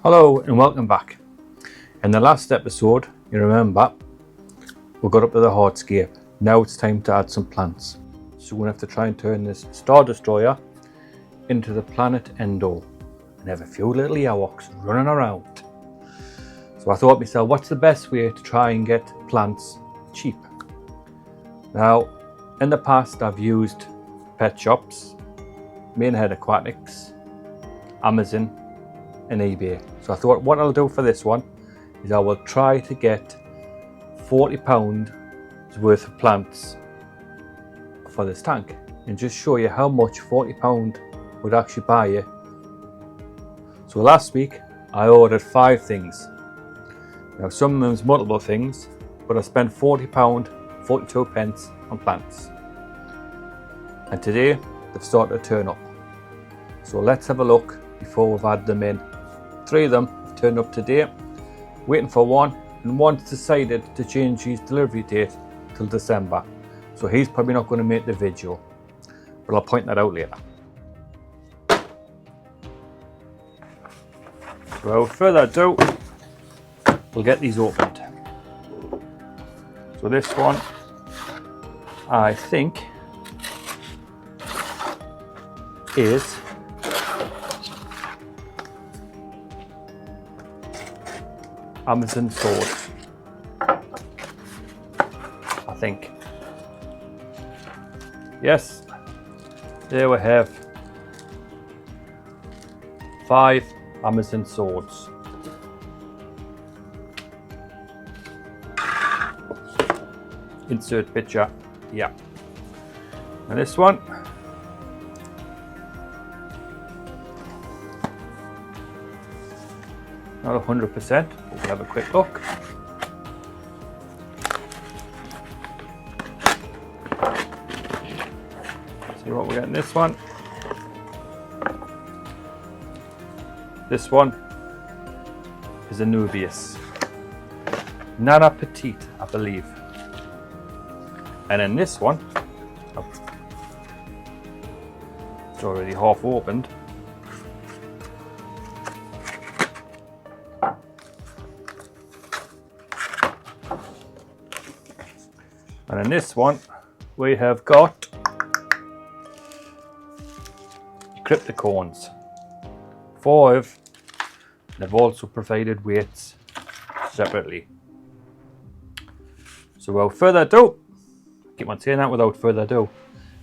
Hello and welcome back. In the last episode, you remember, we got up to the hardscape. Now it's time to add some plants. So we're going to have to try and turn this Star Destroyer into the planet Endo and have a few little Ewoks running around. So I thought to myself, what's the best way to try and get plants cheap? Now, in the past I've used pet shops, Mainhead Aquatics, Amazon and eBay. So I thought what I'll do for this one is I will try to get £40 worth of plants for this tank and just show you how much £40 would actually buy you. So last week I ordered 5 things. Now some of them's multiple things, but I spent £40, 42 pence on plants. And today they've started to turn up. So let's have a look before we've added them in. 3 of them have turned up today, waiting for one, and one's decided to change his delivery date till December. So he's probably not going to make the video, but I'll point that out later. So without further ado, we'll get these opened. So this one, I think, is Amazon swords, I think. Yes, there we have 5 Amazon swords. Insert picture, yeah. And this one, not 100%, but we'll have a quick look. See what we get in this one. This one is a Nubius. Nana Petite, I believe. And in this one, oh, it's already half opened. And in this one, we have got crypticorns. 5. They've also provided weights separately. So without further ado, keep on saying that without further ado,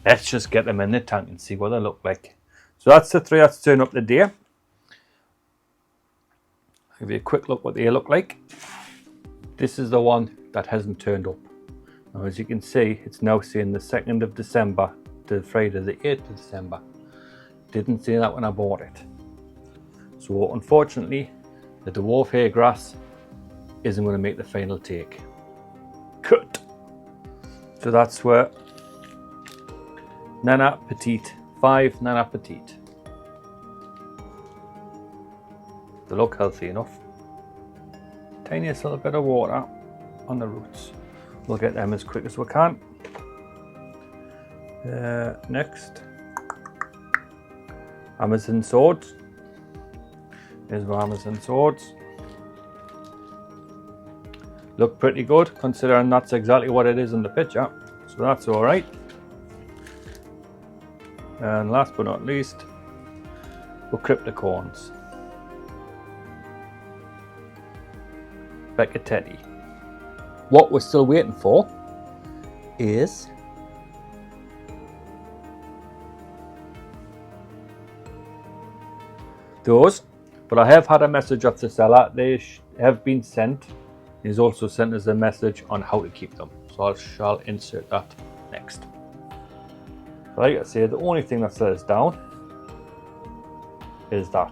let's just get them in the tank and see what they look like. So that's the 3 that's turned up today. I'll give you a quick look what they look like. This is the one that hasn't turned up. Now, as you can see, it's now saying the 2nd of December to Friday the 8th of December. Didn't say that when I bought it. So unfortunately, the dwarf hair grass isn't going to make the final take. Cut. So that's where Nana Petite, 5 Nana Petite. They look healthy enough. Tiniest little bit of water on the roots. We'll get them as quick as we can. Next, Amazon swords. Here's my Amazon swords. Look pretty good considering that's exactly what it is in the picture. So that's alright. And last but not least, we're crypticorns. Becca-Teddy. What we're still waiting for is those, but I have had a message off the seller. They have been sent. He's also sent us a message on how to keep them, so I shall insert that next. Like I say, the only thing that let us down is that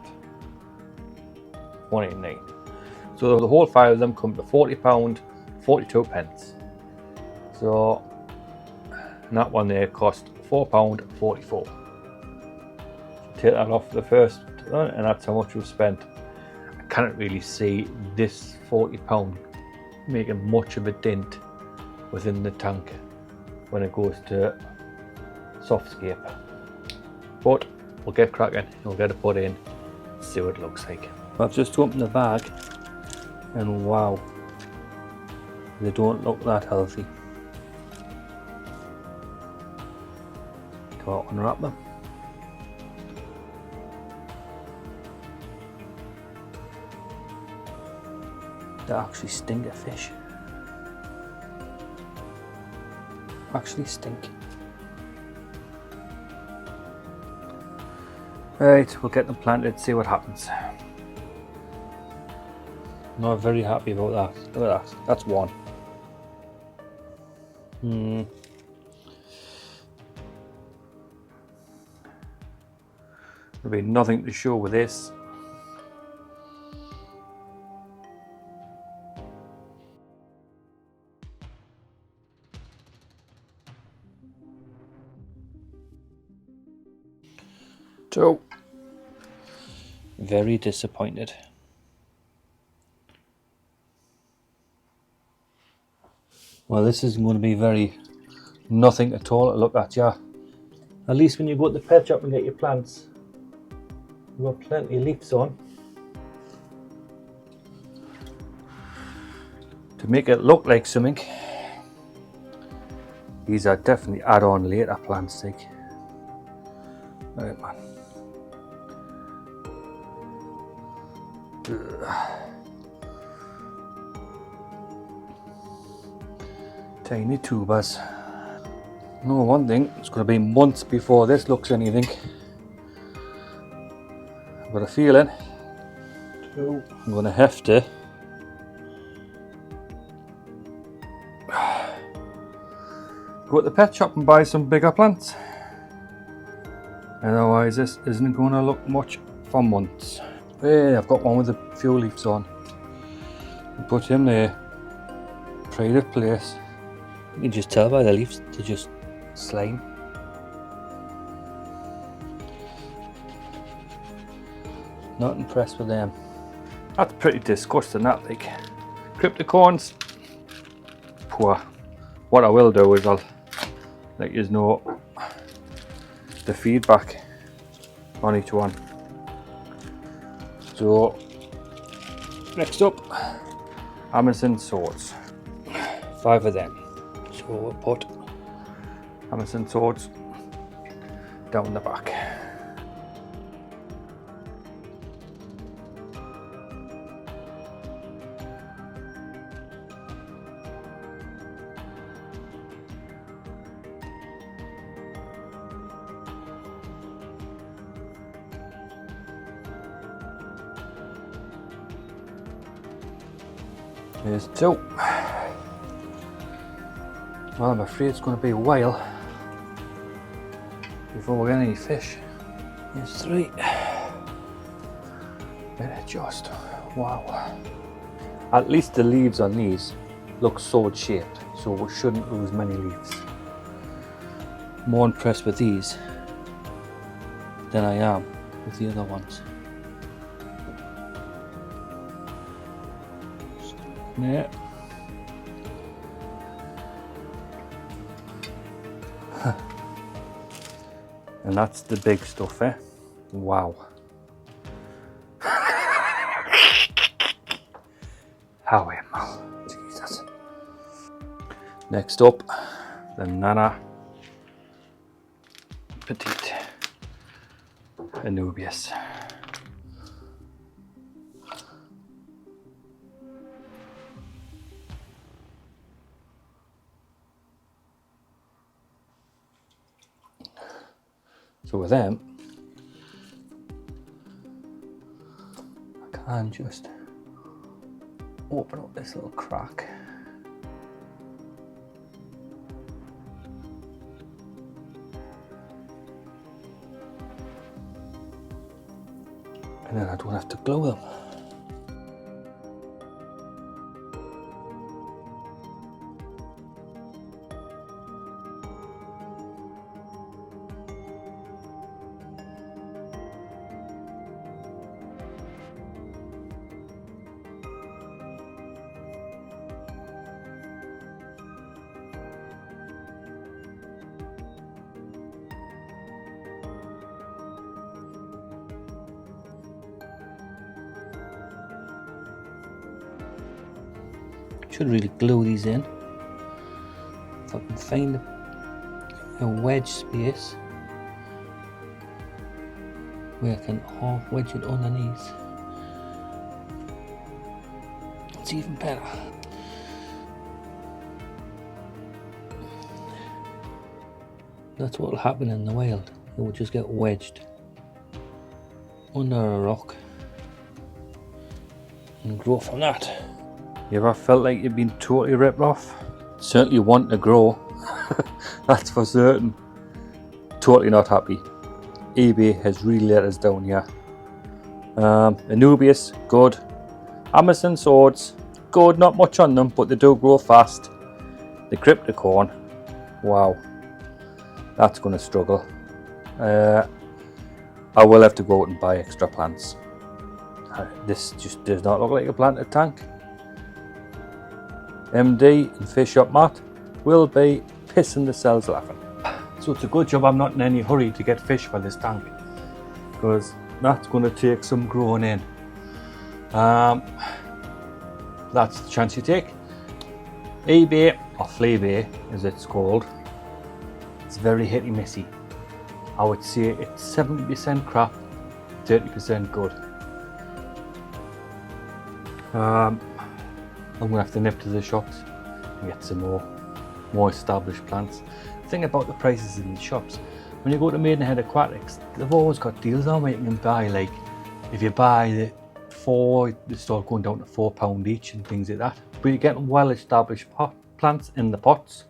189. So the whole 5 of them come to £40, 42 pence. So that one there cost £4.44. Take that off the first one, and that's how much we've spent. I can't really see this £40 making much of a dent within the tank when it goes to softscape, but we'll get cracking, we'll get it put in, see what it looks like. I've just opened the bag and wow, they don't look that healthy. Go out and unwrap them. They actually stink of fish. Actually stink. Right, we'll get them planted, see what happens. Not very happy about that. Look at that. That's one. There'll be nothing to show with this. So, very disappointed. Well, this isn't going to be very nothing at all to look at, yeah. At least when you go to the pet shop and get your plants, you've got plenty of leaves on. To make it look like something, these are definitely add-on later plants, like. Right, man. Tiny tubers. No, one thing, it's going to be months before this looks anything. I've got a feeling I'm going to have to go to the pet shop and buy some bigger plants. Otherwise this isn't going to look much for months. Hey, I've got one with a few leaves on. Put him there. Pride place. You can just tell by the leaves, they're just slime. Not impressed with them. That's pretty disgusting, that, like. Crypticorns, poor. What I will do is I'll let you know the feedback on each one. So, next up, Amazon swords. 5 of them. So we'll put Amazon swords down the back. There's 2. Well, I'm afraid it's going to be a while before we get any fish. There's 3. Better just, wow. At least the leaves on these look sword shaped, so we shouldn't lose many leaves. More impressed with these than I am with the other ones. Yeah. And that's the big stuff, eh? Wow. How am I? Jesus. Next up, the Nana Petite Anubias. So with them, I can just open up this little crack. And then I don't have to glue them. Should really glue these in. If I can find a wedge space where I can half wedge it underneath. It's even better. That's what will happen in the wild. It will just get wedged under a rock and grow from that. You ever felt like you've been totally ripped off? Certainly want to grow. That's for certain. Totally not happy. eBay has really let us down here. Anubias, good. Amazon swords, good. Not much on them, but they do grow fast. The crypticorn, wow, that's going to struggle. I will have to go out and buy extra plants. This just does not look like a planted tank. MD and Fish Up Matt will be pissing themselves laughing. So it's a good job I'm not in any hurry to get fish for this tank, because that's going to take some growing in. That's the chance you take. eBay, or Fleabay as it's called, it's very hit and missy. I would say it's 70% crap, 30% good. I'm going to have to nip to the shops and get some more established plants. The thing about the prices in the shops, when you go to Maidenhead Aquatics, they've always got deals on where you can buy, like, if you buy the 4, they start going down to £4 each and things like that. But you're getting well established plants in the pots,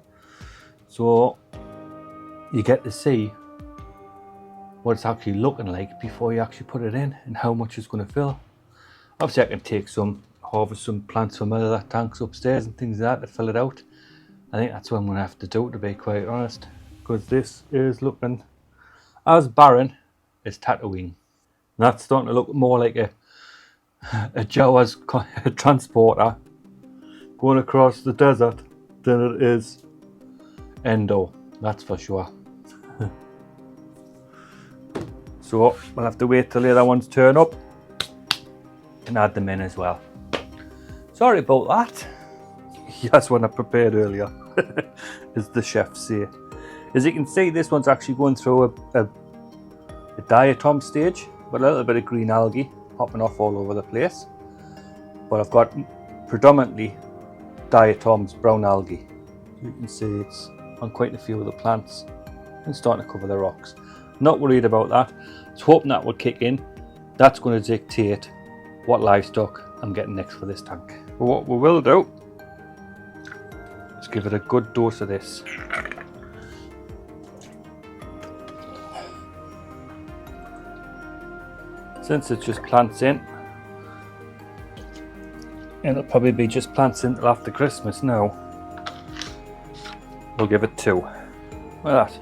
so you get to see what it's actually looking like before you actually put it in and how much it's going to fill. Obviously I can harvest some plants from other tanks upstairs and things like that to fill it out. I think that's what I'm going to have to do, to be quite honest, because this is looking as barren as Tatooine. And that's starting to look more like a Jawa's transporter going across the desert than it is Endo, that's for sure. So we'll have to wait till the other ones turn up and add them in as well. Sorry about that. That's one I prepared earlier, as the chefs say. As you can see, this one's actually going through a diatom stage with a little bit of green algae popping off all over the place. But I've got predominantly diatoms, brown algae. You can see it's on quite a few of the plants and starting to cover the rocks. Not worried about that. I was hoping that would kick in. That's going to dictate what livestock I'm getting next for this tank. But what we will do is give it a good dose of this. Since it's just plants in, and it'll probably be just plants in till after Christmas now, we'll give it 2. Well, that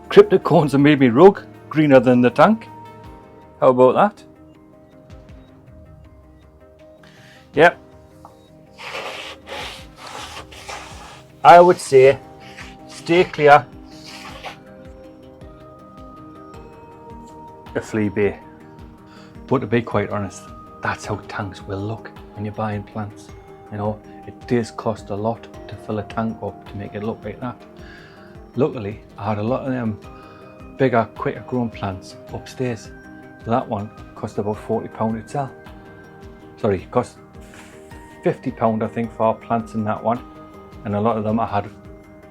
crypticorns have made me rug greener than the tank. How about that? Yep. I would say stay clear of Fleabay. But to be quite honest, that's how tanks will look when you're buying plants. You know, it does cost a lot to fill a tank up to make it look like that. Luckily, I had a lot of them bigger, quicker grown plants upstairs. That one cost about £40 itself. Sorry, it cost £50 I think for our plants in that one. And a lot of them I had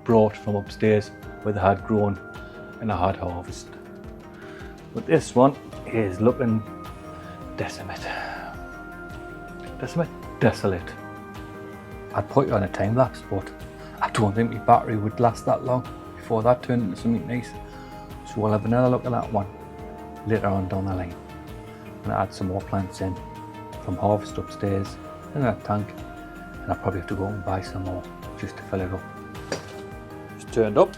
brought from upstairs where they had grown and I had harvested. But this one is looking desolate. Desolate. I'd put you on a time lapse, but I don't think my battery would last that long before that turned into something nice. So we'll have another look at that one later on down the line. And add some more plants in from harvest upstairs in that tank, and I'll probably have to go and buy some more just to fill it up. It's turned up,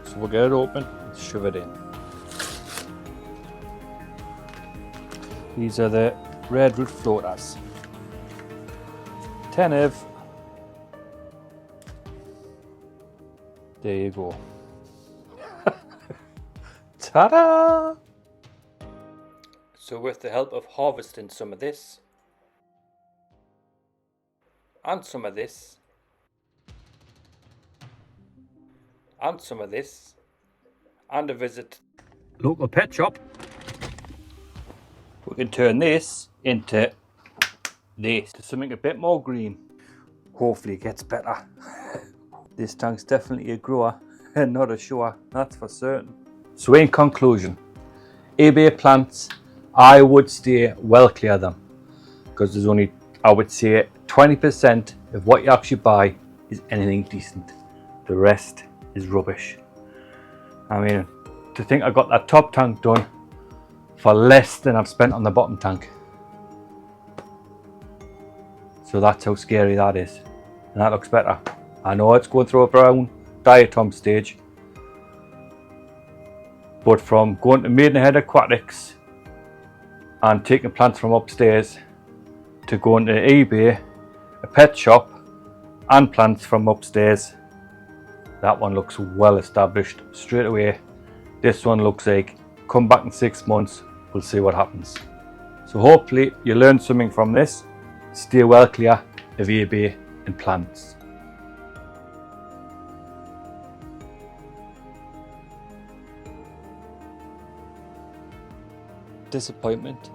so we'll get it open and shove it in. These are the red root floaters. 10 of. There you go. Ta-da! So with the help of harvesting some of this, and some of this, and some of this, and a visit local pet shop. We can turn this into this, to something a bit more green. Hopefully it gets better. This tank's definitely a grower and not a shower, that's for certain. So in conclusion, eBay plants, I would stay well clear of them, because there's only, I would say, 20% of what you actually buy is anything decent. The rest is rubbish. I mean, to think I got that top tank done for less than I've spent on the bottom tank. So that's how scary that is. And that looks better. I know it's going through a brown diatom stage, but from going to Maidenhead Aquatics and taking plants from upstairs to going to eBay, a pet shop, and plants from upstairs, that one looks well established straight away. This one looks like, come back in 6 months, we'll see what happens. So hopefully you learned something from this. Stay well clear of eBay and plants. Disappointment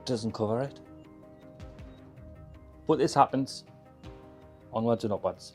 doesn't cover it. But this happens. Onwards and upwards.